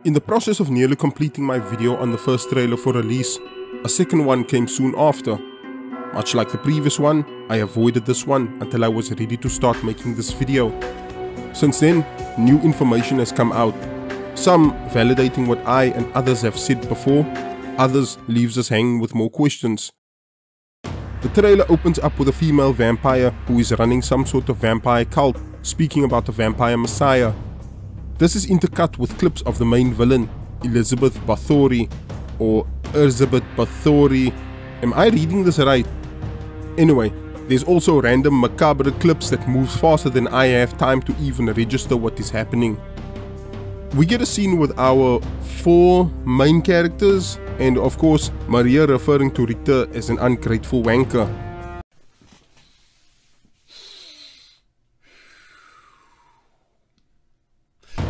In the process of nearly completing my video on the first trailer for release, a second one came soon after. Much like the previous one, I avoided this one until I was ready to start making this video. Since then, new information has come out, some validating what I and others have said before, others leaves us hanging with more questions. The trailer opens up with a female vampire who is running some sort of vampire cult, speaking about the vampire messiah. This is intercut with clips of the main villain, Elizabeth Bathory, or Elizabeth Bathory. Am I reading this right? Anyway, there's also random macabre clips that moves faster than I have time to even register what is happening. We get a scene with our 4 main characters, and of course Maria referring to Richter as an ungrateful wanker.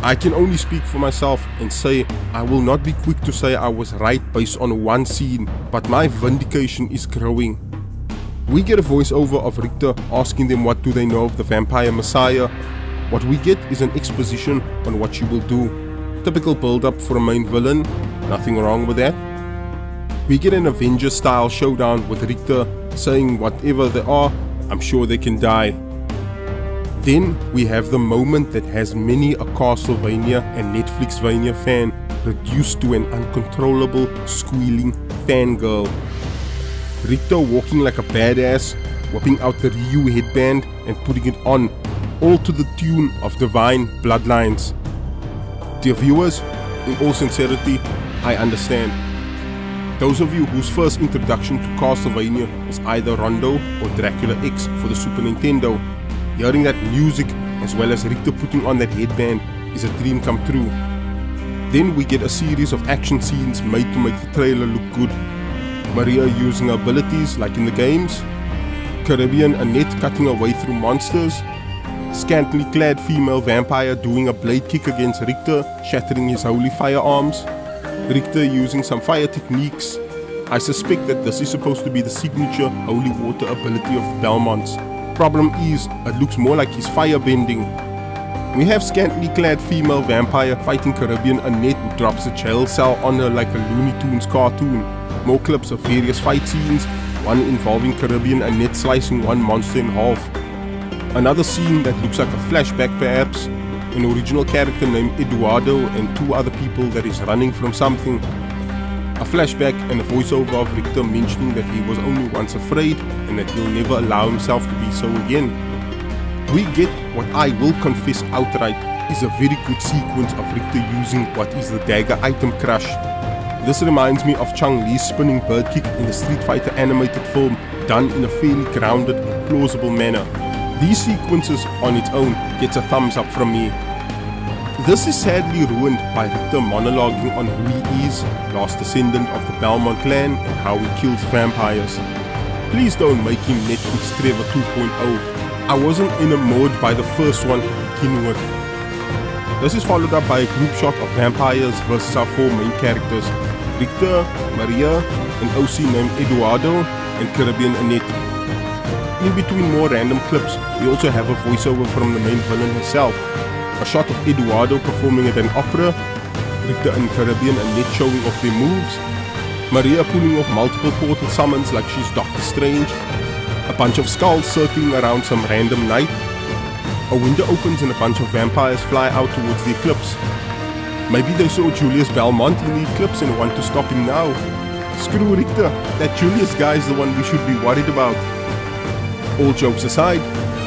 I can only speak for myself and say I will not be quick to say I was right based on one scene, but my vindication is growing. We get a voiceover of Richter asking them what do they know of the vampire messiah. What we get is an exposition on what she will do. Typical build-up for a main villain, nothing wrong with that. We get an Avengers style showdown with Richter saying whatever they are, I'm sure they can die. Then we have the moment that has many a Castlevania and Netflixvania fan reduced to an uncontrollable squealing fangirl. Richter walking like a badass, whipping out the Ryu headband and putting it on, all to the tune of Divine Bloodlines. Dear viewers, in all sincerity, I understand. Those of you whose first introduction to Castlevania was either Rondo or Dracula X for the Super Nintendo, hearing that music as well as Richter putting on that headband is a dream come true. Then we get a series of action scenes made to make the trailer look good. Maria using her abilities like in the games, Caribbean Annette cutting her way through monsters, scantily clad female vampire doing a blade kick against Richter, shattering his holy firearms, Richter using some fire techniques. I suspect that this is supposed to be the signature holy water ability of the Belmonts. Problem is, it looks more like he's firebending. We have scantily clad female vampire fighting Caribbean Annette who drops a jail cell on her like a Looney Tunes cartoon. More clips of various fight scenes, one involving Caribbean Annette slicing one monster in half. Another scene that looks like a flashback perhaps, an original character named Eduardo and 2 other people that is running from something. A flashback and a voiceover of Richter mentioning that he was only once afraid and that he'll never allow himself to be so again. We get what I will confess outright is a very good sequence of Richter using what is the dagger item crush. This reminds me of Chun Li's spinning bird kick in the Street Fighter animated film, done in a fairly grounded and plausible manner. These sequences on its own gets a thumbs up from me. This is sadly ruined by Richter monologuing on who he is, last descendant of the Belmont clan and how he kills vampires. Please don't make him Netflix Trevor 2.0. I wasn't enamored by the first one to begin with. This is followed up by a group shot of vampires versus our 4 main characters, Richter, Maria, an OC named Eduardo, and Caribbean Annette. In between more random clips, we also have a voiceover from the main villain herself. A shot of Eduardo performing at an opera, Richter and Caribbean Annette showing off their moves, Maria pulling off multiple portal summons like she's Doctor Strange, a bunch of skulls circling around some random night, a window opens and a bunch of vampires fly out towards the eclipse. Maybe they saw Julius Belmont in the eclipse and want to stop him now. Screw Richter, that Julius guy is the one we should be worried about. All jokes aside,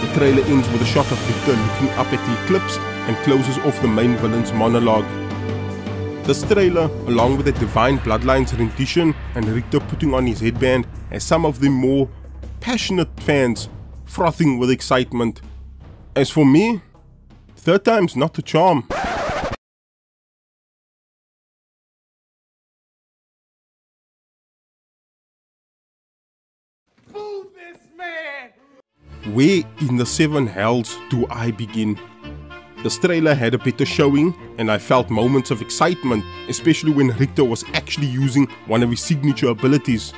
the trailer ends with a shot of Richter looking up at the eclipse and closes off the main villain's monologue. This trailer, along with the Divine Bloodlines rendition and Richter putting on his headband, has some of the more passionate fans frothing with excitement. As for me, 3rd time's not the charm. Move this man! Where in the 7 hells do I begin? This trailer had a better showing and I felt moments of excitement, especially when Richter was actually using one of his signature abilities.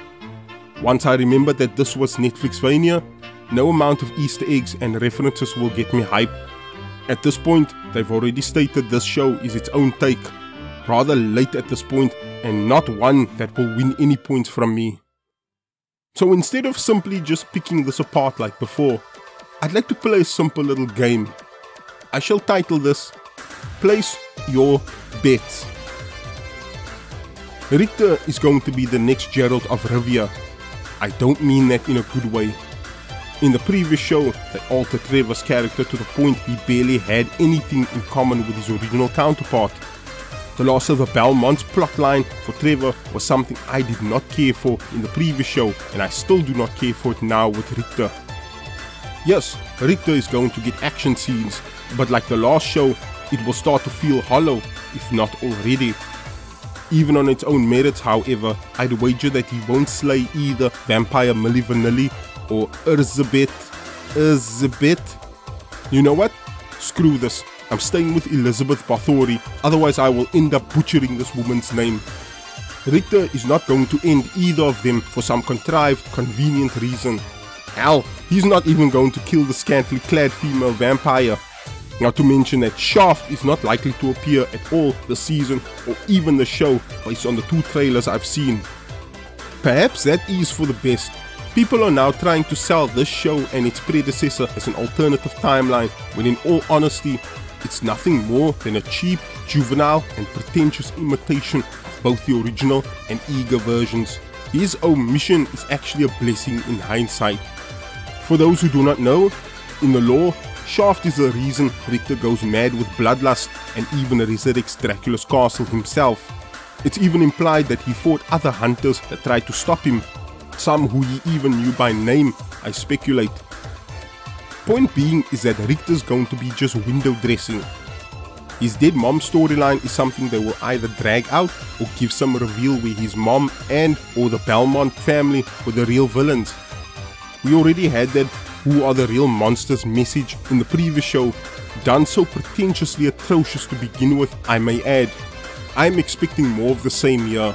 Once I remembered that this was Netflixvania, no amount of Easter eggs and references will get me hype. At this point, they've already stated this show is its own take. rather late at this point and not one that will win any points from me. So instead of simply just picking this apart like before, I'd like to play a simple little game. I shall title this Place Your Bets. Richter is going to be the next Geralt of Rivia. I don't mean that in a good way. In the previous show, they altered Trevor's character to the point he barely had anything in common with his original counterpart. The loss of the Belmont's plotline for Trevor was something I did not care for in the previous show, and I still do not care for it now with Richter. Yes, Richter is going to get action scenes, but like the last show, it will start to feel hollow, if not already. Even on its own merits, however, I'd wager that he won't slay either Vampire Milli Vanilli or Elizabeth. You know what? Screw this. I'm staying with Elizabeth Bathory, otherwise I will end up butchering this woman's name. Richter is not going to end either of them for some contrived, convenient reason. Hell, he's not even going to kill the scantily clad female vampire. Not to mention that Shaft is not likely to appear at all this season or even the show based on the 2 trailers I've seen. Perhaps that is for the best. People are now trying to sell this show and its predecessor as an alternative timeline, when in all honesty, it's nothing more than a cheap, juvenile and pretentious imitation of both the original and eager versions. His omission is actually a blessing in hindsight. For those who do not know, in the lore, Shaft is the reason Richter goes mad with bloodlust and even resurrects Dracula's castle himself. It's even implied that he fought other hunters that tried to stop him, some who he even knew by name, I speculate. Point being is that Richter's going to be just window dressing. His dead mom storyline is something they will either drag out or give some reveal where his mom and or the Belmont family were the real villains. We already had that who are the real monsters message in the previous show, done so pretentiously atrocious to begin with, I may add. I'm expecting more of the same here.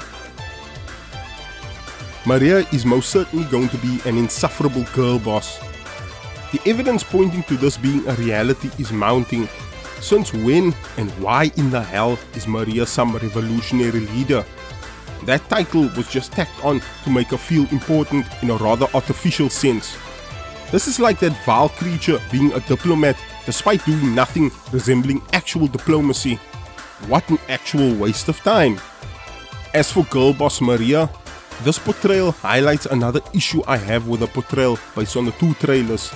Maria is most certainly going to be an insufferable girl boss. The evidence pointing to this being a reality is mounting, since when and why in the hell is Maria some revolutionary leader? That title was just tacked on to make her feel important in a rather artificial sense. This is like that vile creature being a diplomat despite doing nothing resembling actual diplomacy. What an actual waste of time. As for girl boss Maria, this portrayal highlights another issue I have with the portrayal based on the 2 trailers.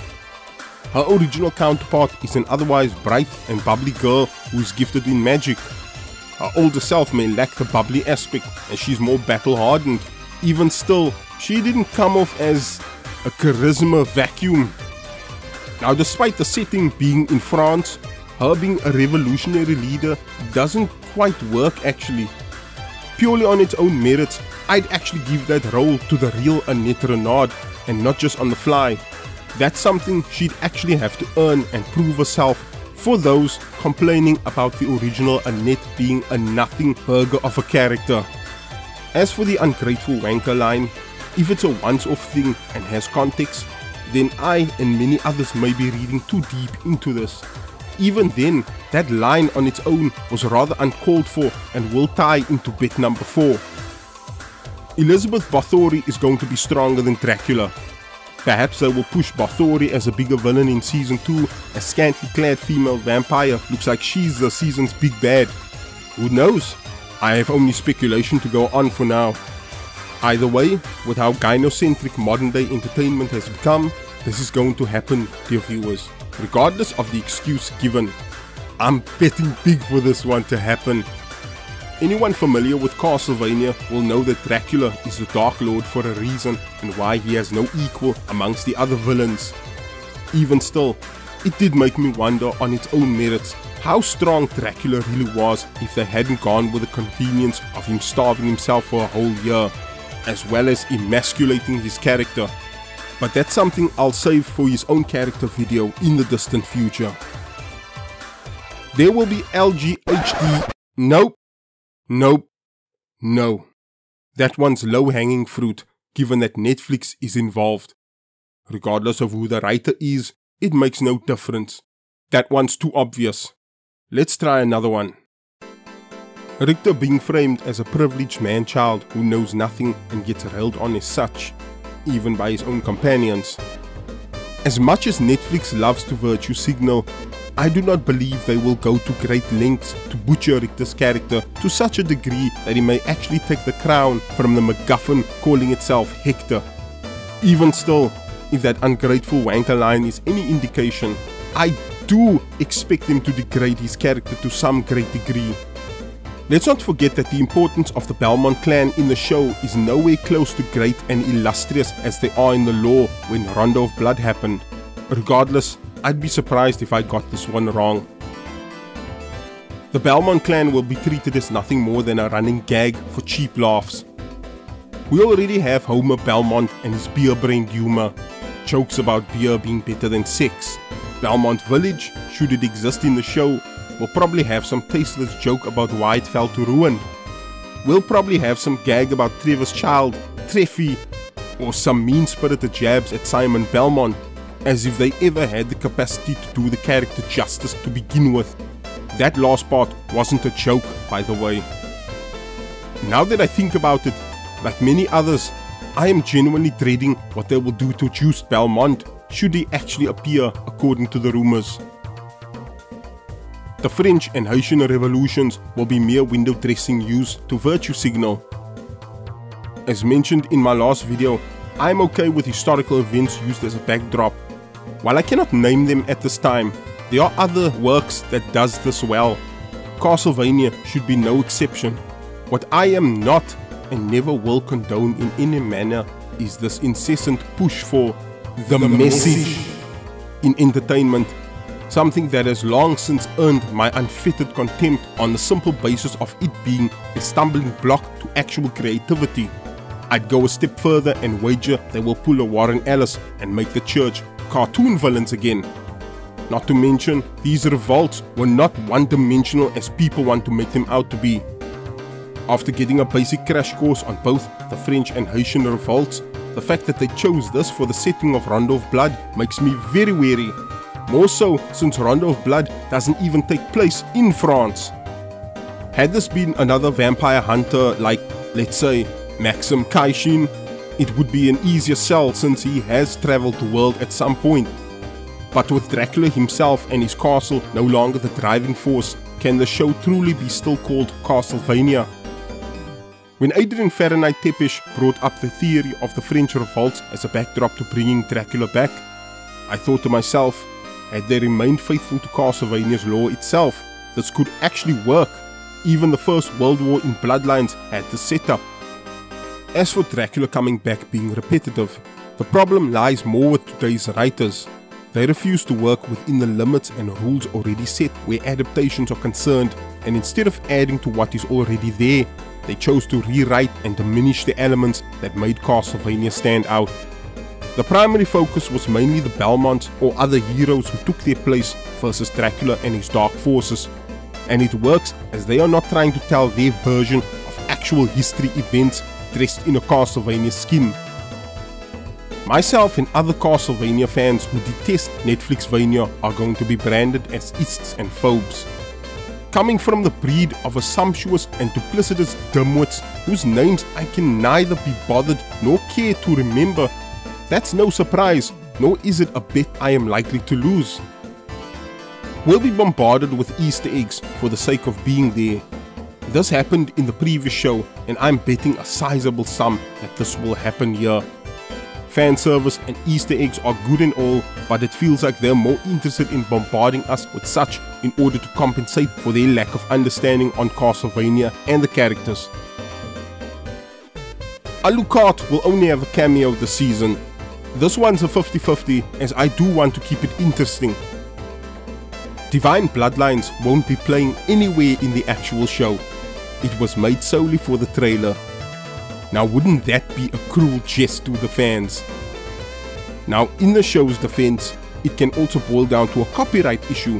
Her original counterpart is an otherwise bright and bubbly girl who is gifted in magic. Her older self may lack the bubbly aspect and she's more battle hardened. Even still, she didn't come off as a charisma vacuum. Now, despite the setting being in France, her being a revolutionary leader doesn't quite work actually. Purely on its own merits, I'd actually give that role to the real Annette Renard and not just on the fly. That's something she'd actually have to earn and prove herself, for those complaining about the original Annette being a nothing burger of a character. As for the ungrateful wanker line, if it's a once-off thing and has context, then I and many others may be reading too deep into this. Even then, that line on its own was rather uncalled for and will tie into bet number 4. Elizabeth Bathory is going to be stronger than Dracula. Perhaps they will push Bathory as a bigger villain in season 2, a scantily clad female vampire looks like she's the season's big bad. Who knows? I have only speculation to go on for now. Either way, with how gynocentric modern day entertainment has become, this is going to happen, dear viewers, regardless of the excuse given. I'm betting big for this one to happen. Anyone familiar with Castlevania will know that Dracula is the Dark Lord for a reason and why he has no equal amongst the other villains. Even still, it did make me wonder on its own merits how strong Dracula really was if they hadn't gone with the convenience of him starving himself for a whole year, as well as emasculating his character. But that's something I'll save for his own character video in the distant future. There will be LGHD. Nope. No. That one's low-hanging fruit, given that Netflix is involved. Regardless of who the writer is, it makes no difference. That one's too obvious. Let's try another one. Richter being framed as a privileged man-child who knows nothing and gets railed on as such, even by his own companions. As much as Netflix loves to virtue signal, I do not believe they will go to great lengths to butcher Richter's character to such a degree that he may actually take the crown from the MacGuffin calling itself Hector. Even still, if that ungrateful wanker line is any indication, I do expect him to degrade his character to some great degree. Let's not forget that the importance of the Belmont clan in the show is nowhere close to great and illustrious as they are in the lore when Rondo of Blood happened. Regardless, I'd be surprised if I got this one wrong. The Belmont clan will be treated as nothing more than a running gag for cheap laughs. We already have Homer Belmont and his beer-brained humor, jokes about beer being better than sex. Belmont Village, should it exist in the show, will probably have some tasteless joke about why it fell to ruin. We'll probably have some gag about Trevor's child, Treffy, or some mean-spirited jabs at Simon Belmont, as if they ever had the capacity to do the character justice to begin with. That last part wasn't a joke, by the way. Now that I think about it, like many others, I am genuinely dreading what they will do to Just Belmont should he actually appear according to the rumors. The French and Haitian revolutions will be mere window dressing used to virtue signal. As mentioned in my last video, I am okay with historical events used as a backdrop. While I cannot name them at this time, there are other works that does this well. Castlevania should be no exception. What I am not and never will condone in any manner is this incessant push for the message in entertainment. Something that has long since earned my unfettered contempt on the simple basis of it being a stumbling block to actual creativity. I'd go a step further and wager they will pull a Warren Ellis and make the church cartoon villains again. Not to mention, these revolts were not one-dimensional as people want to make them out to be. After getting a basic crash course on both the French and Haitian revolts, the fact that they chose this for the setting of Rondo of Blood makes me very wary. More so since Rondo of Blood doesn't even take place in France. Had this been another vampire hunter like, let's say, Maxim Kaishin, it would be an easier sell since he has travelled the world at some point. But with Dracula himself and his castle no longer the driving force, can the show truly be still called Castlevania? When Adrian Fahrenheit Tepesh brought up the theory of the French revolts as a backdrop to bringing Dracula back, I thought to myself, had they remained faithful to Castlevania's lore itself, this could actually work. Even the First World War in Bloodlines had the setup. As for Dracula coming back being repetitive, the problem lies more with today's writers. They refuse to work within the limits and rules already set where adaptations are concerned, and instead of adding to what is already there, they chose to rewrite and diminish the elements that made Castlevania stand out. The primary focus was mainly the Belmonts or other heroes who took their place versus Dracula and his dark forces, and it works as they are not trying to tell their version of actual history events dressed in a Castlevania skin. Myself and other Castlevania fans who detest Netflixvania are going to be branded as ists and phobes. Coming from the breed of a sumptuous and duplicitous dimwits whose names I can neither be bothered nor care to remember, that's no surprise, nor is it a bet I am likely to lose. We'll be bombarded with Easter eggs for the sake of being there. This happened in the previous show, and I'm betting a sizable sum that this will happen here. Fan service and Easter eggs are good and all, but it feels like they're more interested in bombarding us with such in order to compensate for their lack of understanding on Castlevania and the characters. Alucard will only have a cameo this season. This one's a 50-50 as I do want to keep it interesting. Divine Bloodlines won't be playing anywhere in the actual show. It was made solely for the trailer. Now wouldn't that be a cruel jest to the fans? Now in the show's defense, it can also boil down to a copyright issue.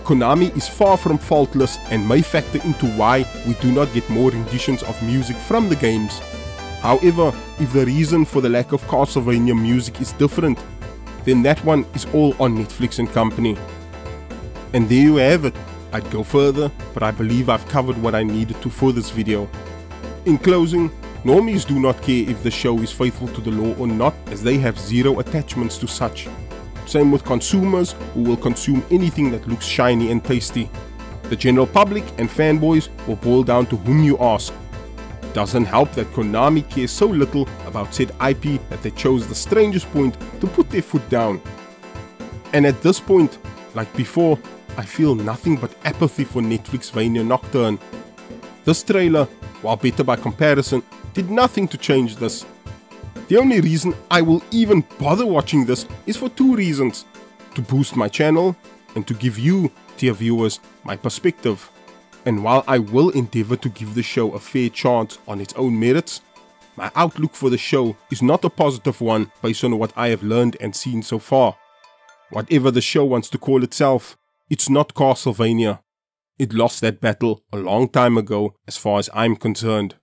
Konami is far from faultless and may factor into why we do not get more renditions of music from the games. However, if the reason for the lack of Castlevania music is different, then that one is all on Netflix and company. And there you have it. I'd go further, but I believe I've covered what I needed to for this video. In closing, normies do not care if the show is faithful to the law or not, as they have zero attachments to such. Same with consumers, who will consume anything that looks shiny and tasty. The general public and fanboys will boil down to whom you ask. Doesn't help that Konami cares so little about said IP that they chose the strangest point to put their foot down. And at this point, like before, I feel nothing but apathy for Netflixvania Nocturne. This trailer, while better by comparison, did nothing to change this. The only reason I will even bother watching this is for two reasons: to boost my channel and to give you, dear viewers, my perspective. And while I will endeavor to give the show a fair chance on its own merits, my outlook for the show is not a positive one based on what I have learned and seen so far. Whatever the show wants to call itself, it's not Castlevania. It lost that battle a long time ago as far as I'm concerned.